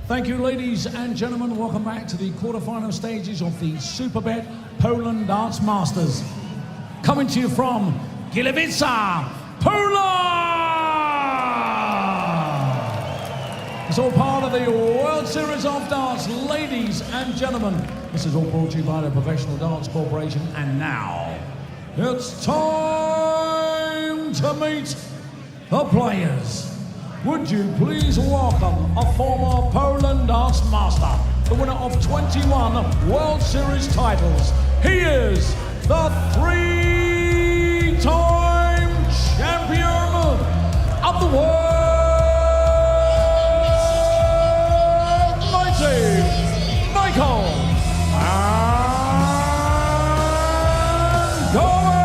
Thank you, ladies and gentlemen. Welcome back to the quarterfinal stages of the Superbet Poland Darts Masters. Coming to you from Gliwice, Poland! It's all part of the World Series of Darts, ladies and gentlemen. This is all brought to you by the Professional Darts Corporation. And now, it's time to meet the players. Would you please welcome a former Poland Darts Master, the winner of 21 World Series titles. He is the three-time champion of the world, mighty Michael and Gerwen.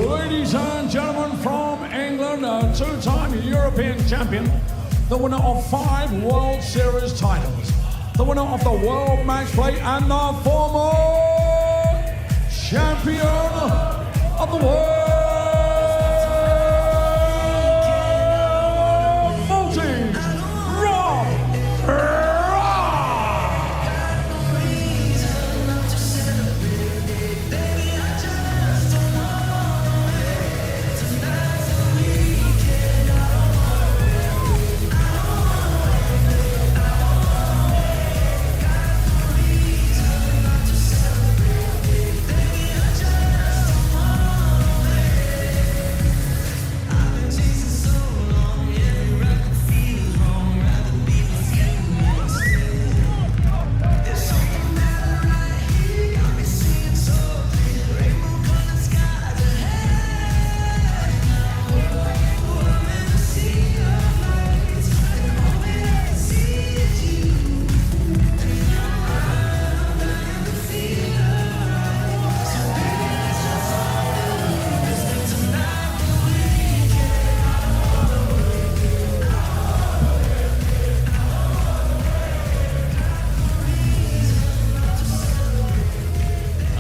Ladies and gentlemen, from England, a two-time European champion, the winner of 5 World Series titles, the winner of the World Match Play, and the former champion of the world, Maltese, Rob.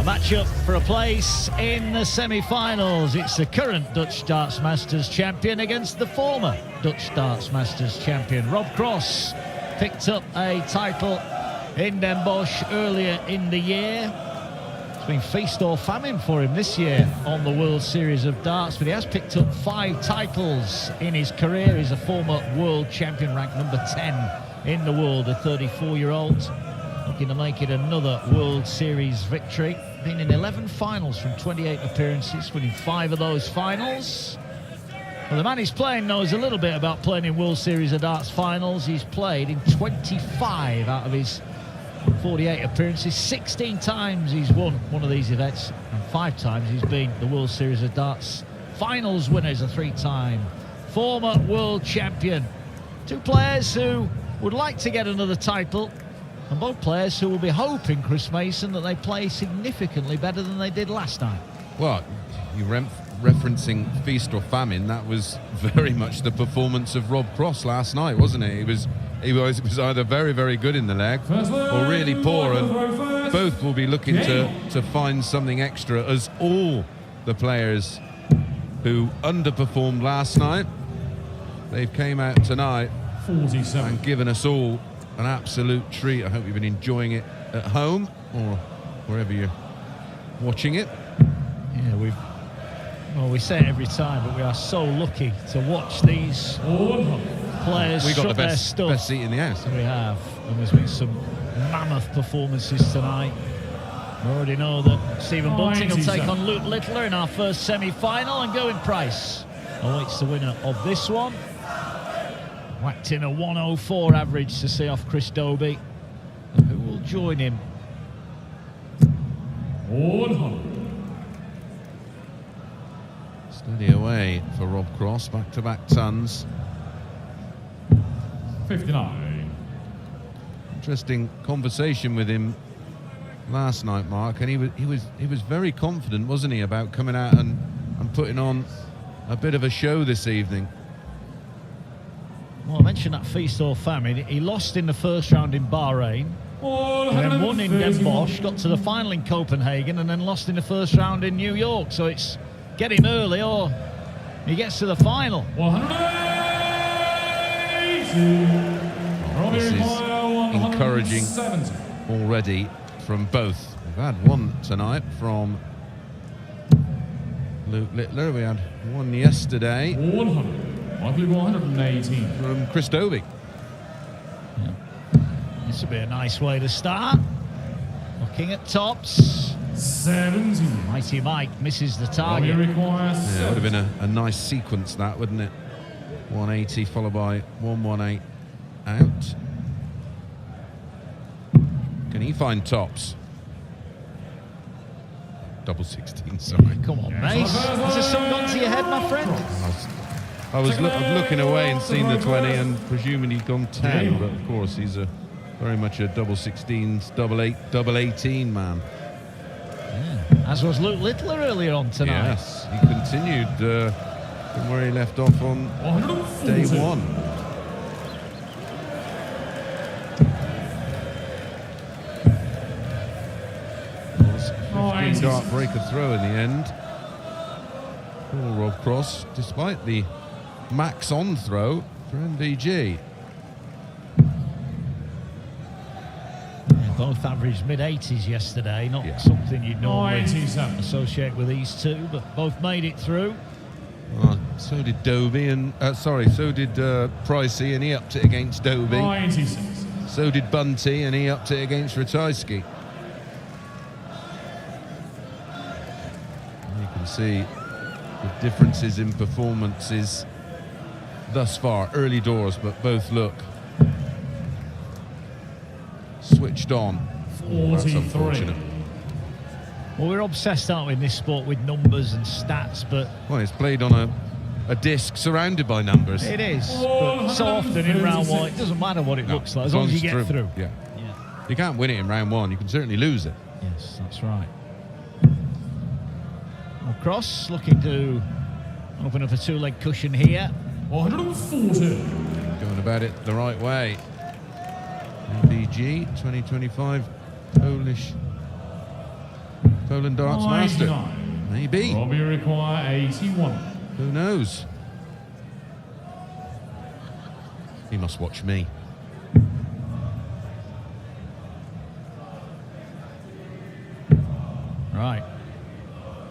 Match-up for a place in the semi-finals. It's the current Dutch Darts Masters champion against the former Dutch Darts Masters champion. Rob Cross picked up a title in Den Bosch earlier in the year. It's been feast or famine for him this year on the World Series of Darts, but he has picked up 5 titles in his career. He's a former world champion, ranked number 10 in the world, a 34-year-old. Looking to make it another World Series victory. Been in 11 finals from 28 appearances, winning 5 of those finals. Well, the man he's playing knows a little bit about playing in World Series of Darts finals. He's played in 25 out of his 48 appearances. 16 times he's won one of these events, and 5 times he's been the World Series of Darts finals winner. He's a 3-time former world champion. 2 players who would like to get another title, and both players who will be hoping, Chris Mason, that they play significantly better than they did last time. Well, you referencing feast or famine, that was very much the performance of Rob Cross last night, wasn't it? It was either very, very good in the leg or really poor, and both will be looking to find something extra, as all the players who underperformed last night, they've came out tonight 47 and given us all an absolute treat. I hope you've been enjoying it at home or wherever you're watching it. Yeah, we say it every time, but we are so lucky to watch these players. We got the best seat in the house. We have, and there's been some mammoth performances tonight. We already know that Stephen Bunting will take on Luke Littler in our first semi-final, and Gerwen Price awaits the winner of this one. Whacked in a 104 average to see off Chris Dobie. And who will join him? 100. Steady away for Rob Cross, back-to-back tons. 59. Interesting conversation with him last night, Mark, and he was very confident, wasn't he, about coming out and putting on a bit of a show this evening. Well, I mentioned that feast or famine. He lost in the first round in Bahrain, and then won in Den Bosch, got to the final in Copenhagen, and then lost in the first round in New York. So it's get him early or he gets to the final. 180. This is encouraging already from both. We've had one tonight from Luke Littler. We had one yesterday 118 from Chris Dobie. This would be a nice way to start. Looking at tops. 70. Mighty Mike misses the target. Yeah, it would have been a nice sequence, that, wouldn't it? 180 followed by 118 out. Can he find tops? Double 16, sorry. Come on, Mace. Has the sun gone to your head, my friend? I was looking away and seeing the 20 and presuming he'd gone 10, but of course he's very much a double 16s, double 18 man. Yeah. As was Luke Littler earlier on tonight. Yes, he continued from where he left off on day one. Of course, 15 dart breaker throw in the end for Rob Cross, despite the max on throw for MVG. Both averaged mid-80s yesterday, not something you'd normally associate with these two, but both made it through. So did Dobie, and so did Pricey, and he upped it against Dobie. 96. So did Bunty, and he upped it against Ratajski. You can see the differences in performances thus far, early doors, but both look switched on. 43. That's unfortunate. Well, we're obsessed, aren't we, in this sport with numbers and stats, but... Well, it's played on a disc surrounded by numbers. It is, but so often in round one, it doesn't matter what it looks like, as long as you get through. Yeah. You can't win it in round one, you can certainly lose it. Yes, that's right. Well, Cross looking to open up a two-leg cushion here. 140. Going about it the right way. MVG 2025 Poland Darts Master. Maybe. Robbie require 81. Who knows? He must watch me. Right.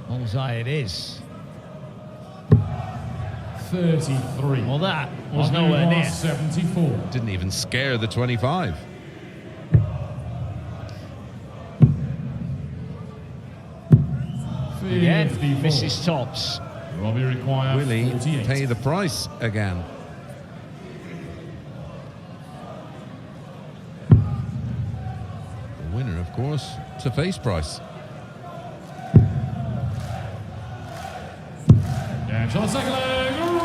Bullseye it is. 33. Well, that was nowhere near. 74. Didn't even scare the 25. Again, Mrs. Tops. Robbie require Will he 48. pay the price again? The winner, of course, to face price.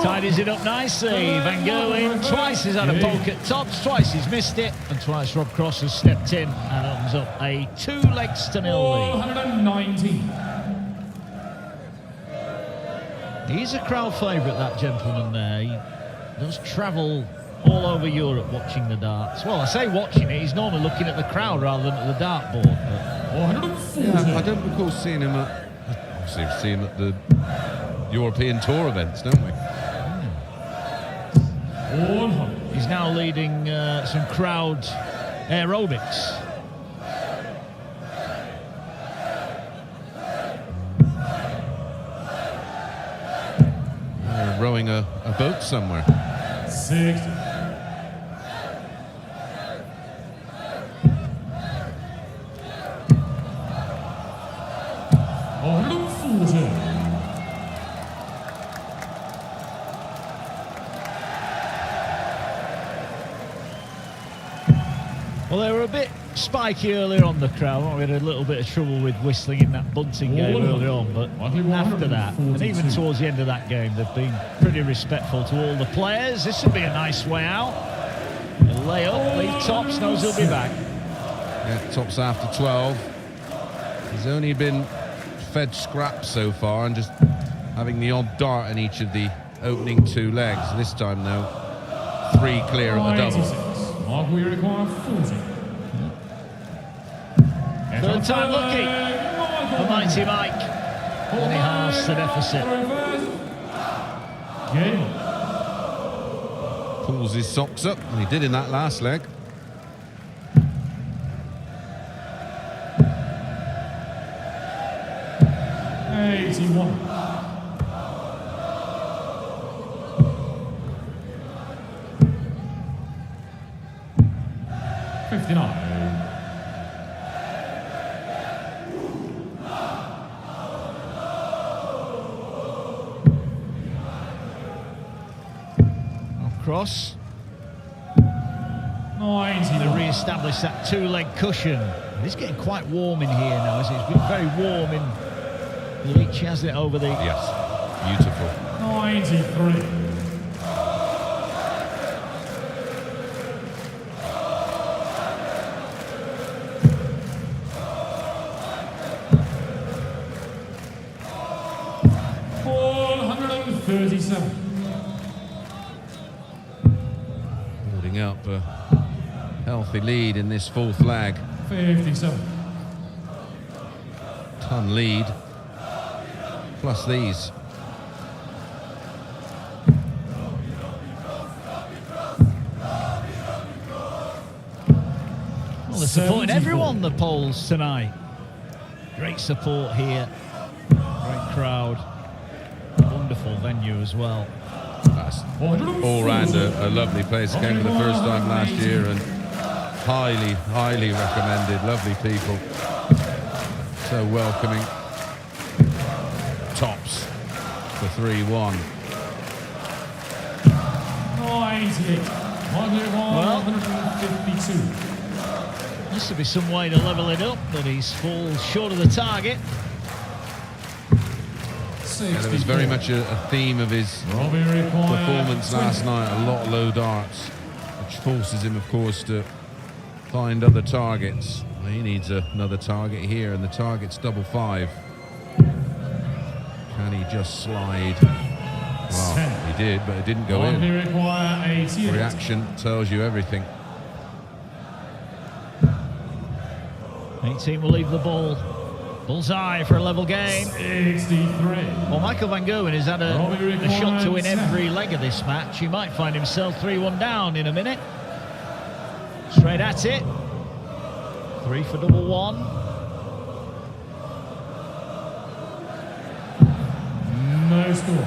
Tidies it up nicely. Van Gerwen twice has had a poke at Tops, twice he's missed it, and twice Rob Cross has stepped in and opens up a 2-0 lead. 119. He's a crowd favourite, that gentleman there. He does travel all over Europe watching the darts. Well, I say watching it, he's normally looking at the crowd rather than at the dartboard. Yeah, I don't recall seeing him at... Obviously, we see him at the European Tour events, don't we? He's now leading some crowd aerobics. Rowing a boat somewhere. 60. 140. Well, they were a bit spiky earlier on, the crowd. We had a little bit of trouble with whistling in that bunting game earlier on, but after that, and even towards the end of that game, they've been pretty respectful to all the players. This will be a nice way out. He'll lay up, leave Tops, knows he'll be back. Yeah, Tops after 12. He's only been fed scraps so far and just having the odd dart in each of the opening 2 legs. This time, though, 3 clear at the double. Mark, we require 40. Third time lucky for Mighty Mike. And he halves the deficit. Pulls his socks up, and he did in that last leg. $81. 59. Cross. 90. To re-establish that 2-leg cushion. It's getting quite warm in here now, isn't it? It's been very warm in the reach, hasn't it, over the... Yes, beautiful. 93. $437. Building up a healthy lead in this 4th leg. 57. Ton lead. Plus these. Well, they're supporting everyone, the polls tonight. Great support here. Great crowd. Wonderful venue as well. That's all round a lovely place. Came for the first time last year and highly, highly recommended. Lovely people. So welcoming. Tops for 3-1. 98. Well, 152. This would be some way to level it up, but he's falls short of the target. Yeah, there was very much a theme of his performance last night, a lot of low darts, which forces him, of course, to find other targets. He needs another target here, and the target's 5-5. Can he just slide? Well, he did, but it didn't go in. Reaction tells you everything. 18 will leave the ball. Bullseye for a level game. 63. Well, Michael van Gerwen has had a shot to win every leg of this match. He might find himself 3-1 down in a minute. Straight at it. 3 for double 1. No score.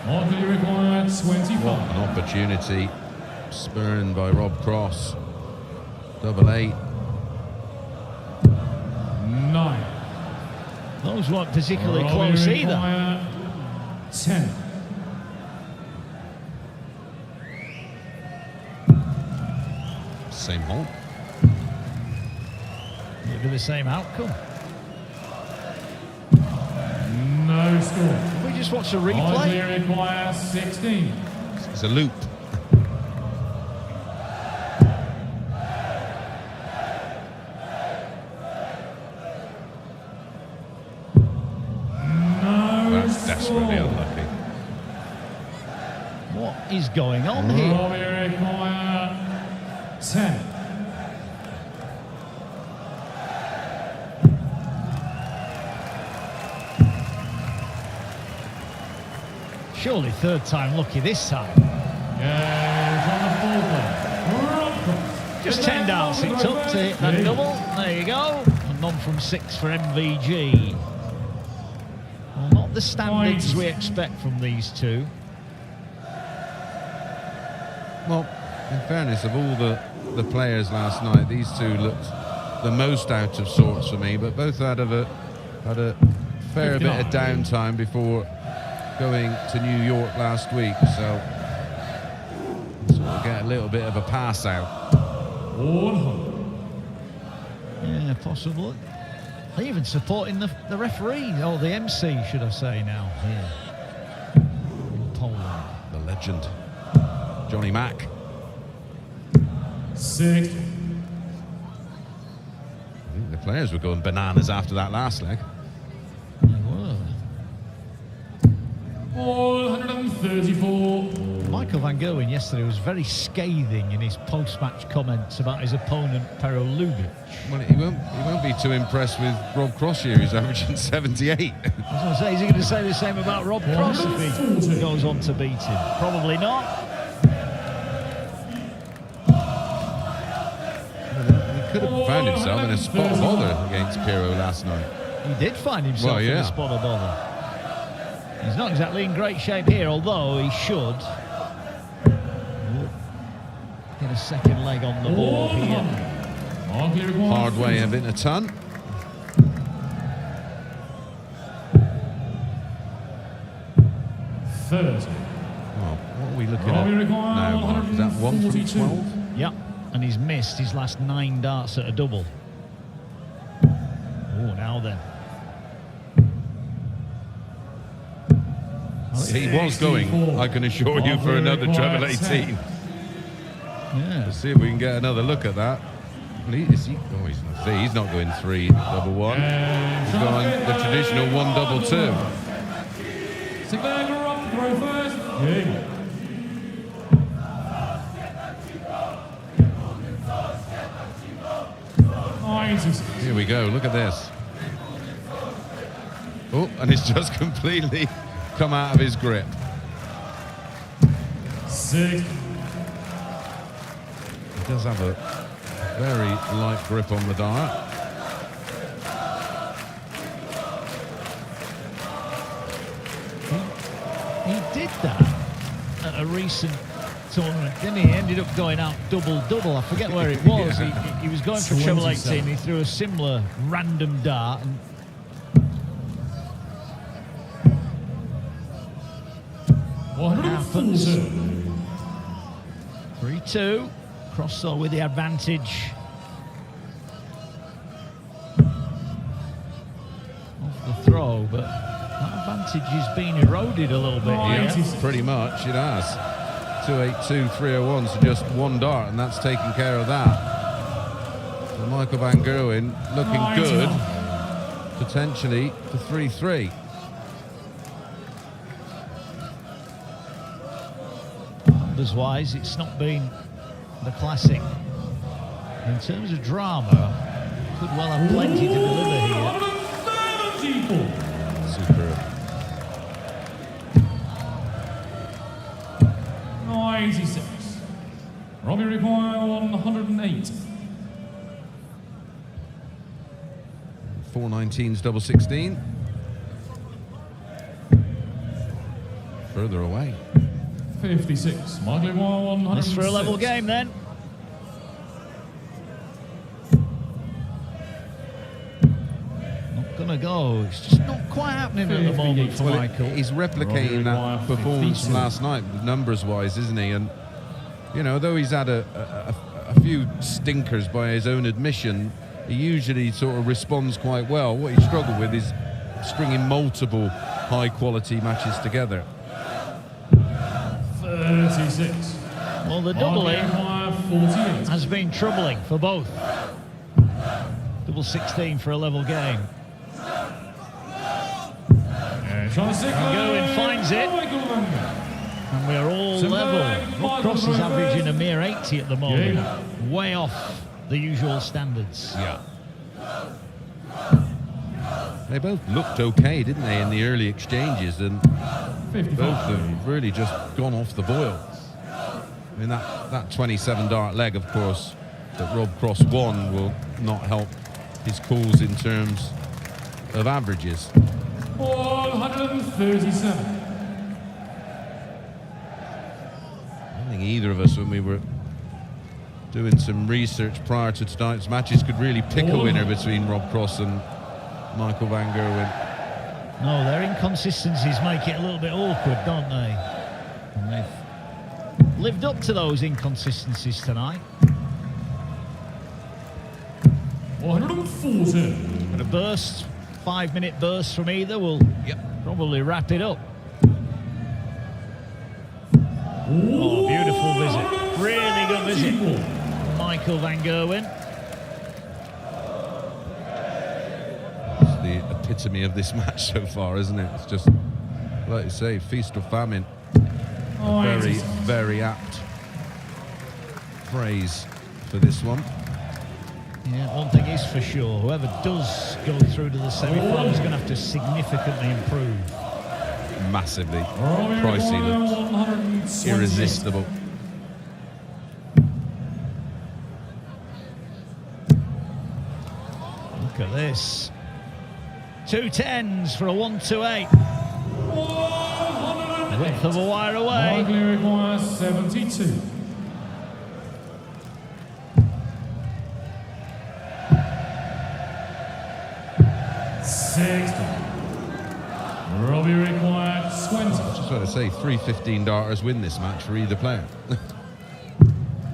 Hardly required 25. What an opportunity. Spurned by Rob Cross. 8-8. 9. Those weren't particularly close either. 10. Same hole. It'll be the same outcome. No score. We just watch a replay. Hardly require 16. It's a loop. That's desperately unlucky. What is going on here? Hardly require 10. Surely third time lucky this time. Yeah, Just 10 darts it took to hit that double. There you go. And none from 6 for MVG. Well, not the standards we expect from these two. Well, in fairness, of all the players last night, these two looked the most out of sorts for me, but both had a fair bit of downtime before going to New York last week, so we'll get a little bit of a pass out. 100. Yeah, possible. They're even supporting the referee, or the MC, should I say now, here in Poland. The legend, Johnny Mack. 60. I think the players were going bananas after that last leg. They were. 134. Michael van Gerwen yesterday was very scathing in his post-match comments about his opponent, Pero Lubitsch. Well, he won't be too impressed with Rob Cross here, who's averaging 78. I was going to say, is he going to say the same about Rob Cross if he goes on to beat him? Probably not. He could have found himself in a spot of bother against Piero last night. He did find himself in a spot of bother. He's not exactly in great shape here, although he should get a second leg on the board here. Hard way of it a ton. Well, what are we looking at now, Mark? Is that 1 from 12? Yep, and he's missed his last 9 darts at a double. Oh, now then. He was going, I can assure you, for another treble 18. Yeah. Let's see if we can get another look at that. He's not going 3 double 1. He's going the traditional 1 double 2. Sinclair up, throw first. Here we go, look at this. Oh, and it's just completely come out of his grip. 6. He does have a very light grip on the dart. He did that at a recent tournament, didn't he? He ended up going out double-double. I forget where it was. Yeah. He was going for treble 18. He threw a similar random dart. And happens. 3-2. Crosso with the advantage. Off the throw, but that advantage has been eroded a little bit here. Yeah, pretty much, it has. 282, 301, so just 1 dart, and that's taking care of that. So Michael van Gerwen looking good, potentially for 3-3. Numbers-wise, it's not been the classic. In terms of drama, could well have plenty to deliver here. Superb. 96. Robbie require 108. 419's double 16. Further away. 56. Michael require 106. This for a level game then. Not gonna go. It's just not quite happening at the moment for Michael. He's replicating that performance last night, numbers-wise, isn't he? And you know, though he's had a few stinkers by his own admission, he usually sort of responds quite well. What he struggled with is stringing multiple high-quality matches together. 36. Well, the doubling has been troubling for both. Double 16 for a level game. Gerwen finds it. And we're all level. Rob Cross is averaging a mere 80 at the moment. Way off the usual standards. Yeah. They both looked okay, didn't they, in the early exchanges, and both have really just gone off the boil. I mean, that 27 dart leg, of course, that Rob Cross won will not help his calls in terms of averages. 137. I don't think either of us, when we were doing some research prior to tonight's matches, could really pick a winner between Rob Cross and Michael van Gerwen. No, their inconsistencies make it a little bit awkward, don't they? And they've lived up to those inconsistencies tonight. 140. But a burst, 5-minute burst from either will probably wrap it up. Oh, beautiful visit. Really good visit. Michael van Gerwen. It's the epitome of this match so far, isn't it? It's just, like you say, feast or famine. Very, very apt phrase for this one. Yeah, one thing is for sure, whoever does go through to the semi-final is going to have to significantly improve. Massively. Pricey looks irresistible. Look at this. 2 10s for a 1-2-8. Width of a wire away. Likely requires 72. Robbie required 20. Just want to say, 3 15-darters win this match for either player.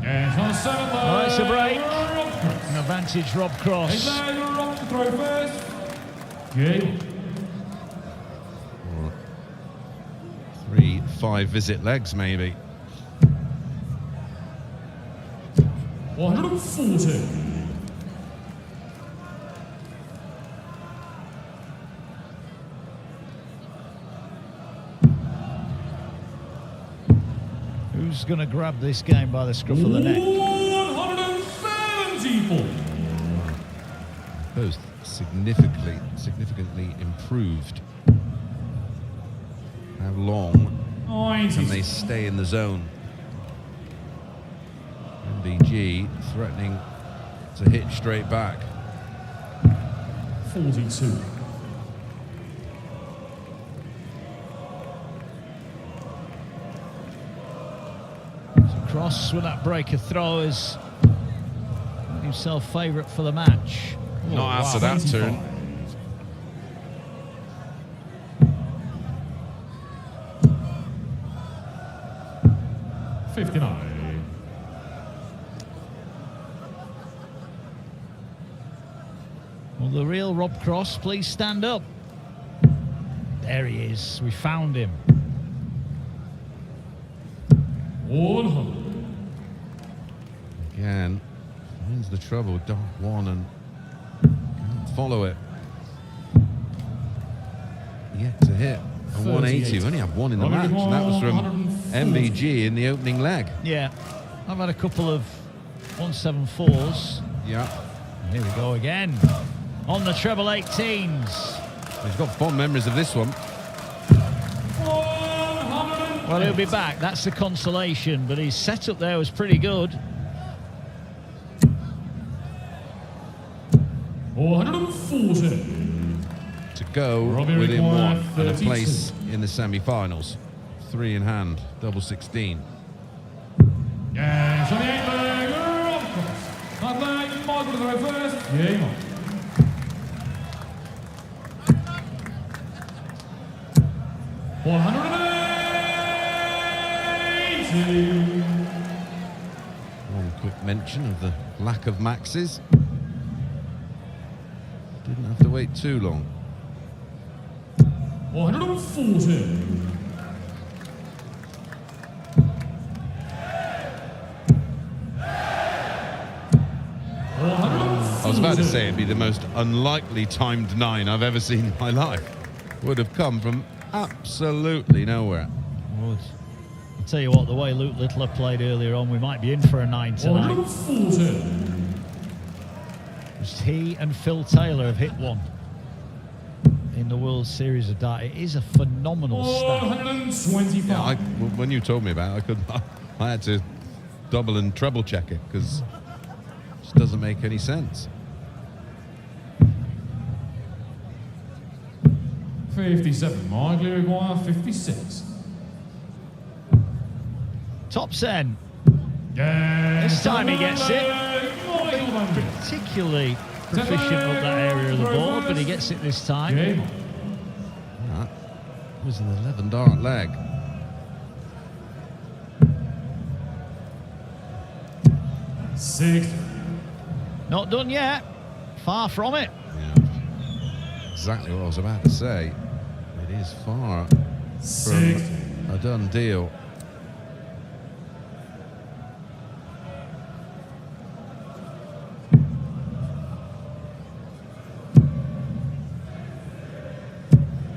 And on 7th. Oh, it's a break. An advantage, Rob Cross. Rob to throw first. Good. 3 5-visit legs, maybe. 140. Who's going to grab this game by the scruff of the neck? 174. Both significantly improved. How long can they stay in the zone? MBG threatening to hit straight back. 42. Cross with that breaker throw is himself favourite for the match. Not after that turn. Well, the real Rob Cross, please stand up. There he is. We found him. 100. Again, finds the trouble. Dark one and can't follow it. Yet to hit a 180. We only have one in the match, and that was from MBG in the opening leg. Yeah, I've had a couple of 174s. Yeah. Here we go again. On the treble 18s. He's got fond memories of this one. Well, he'll be back. That's the consolation. But his setup there was pretty good. 140. To go within one and a place in the semi-finals. 3 in hand, double 16. Yeah, so the 8 leg, Rob Cross. That leg, Michael to throw first. Yeah, 180. One quick mention of the lack of maxes. Didn't have to wait too long. 140. I was about to say it'd be the most unlikely timed 9 I've ever seen in my life. Would have come from absolutely nowhere. Would. I'll tell you what, the way Luke Littler played earlier on, we might be in for a 9 tonight. 140. Just he and Phil Taylor have hit one in the World Series of Dart. It is a phenomenal stat. 125. Yeah, when you told me about it, I had to double and treble check it because it just doesn't make any sense. 57. Michael require 56. Top 10. Yeah. This time he gets it. Not being particularly proficient up that area of the board, but he gets it this time. Game. was an 11-dart leg. Six. Not done yet. Far from it. Yeah. Exactly what I was about to say. It is far from a done deal.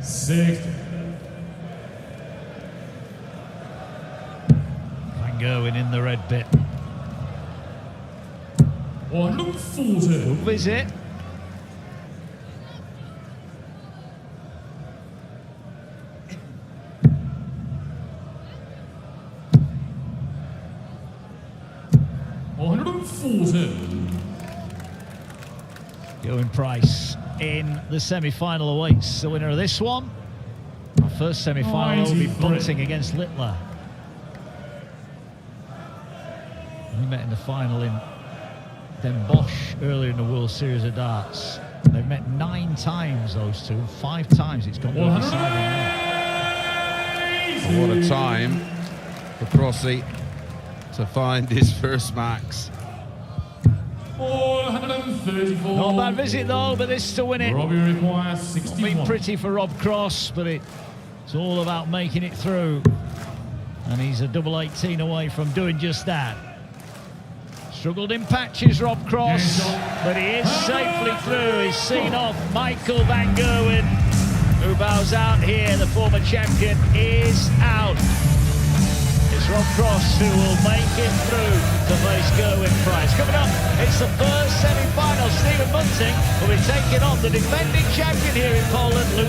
Six. Van Gerwen in the red bit. 140. Good visit. Gerwen Price in the semi-final awaits the winner of this one. Our first semi-final will be Bunting against Littler. We met in the final in Den Bosch earlier in the World Series of Darts. They've met 9 times, those two. 5 times it's gone to the deciding. What a time for Crossy to find his first max. 434. Not a bad visit though, but this to win it. Robbie requires It's 61. been pretty for Rob Cross, but it's all about making it through. And he's a double 18 away from doing just that. Struggled in patches, Rob Cross, but he is safely through. He's seen off Michael Van Gerwen, who bows out here. The former champion is out. It's Rob Cross who will make it through to face Gerwen Price. Coming up, it's the first semi-final. Stephen Bunting will be taking on the defending champion here in Poland, Luke.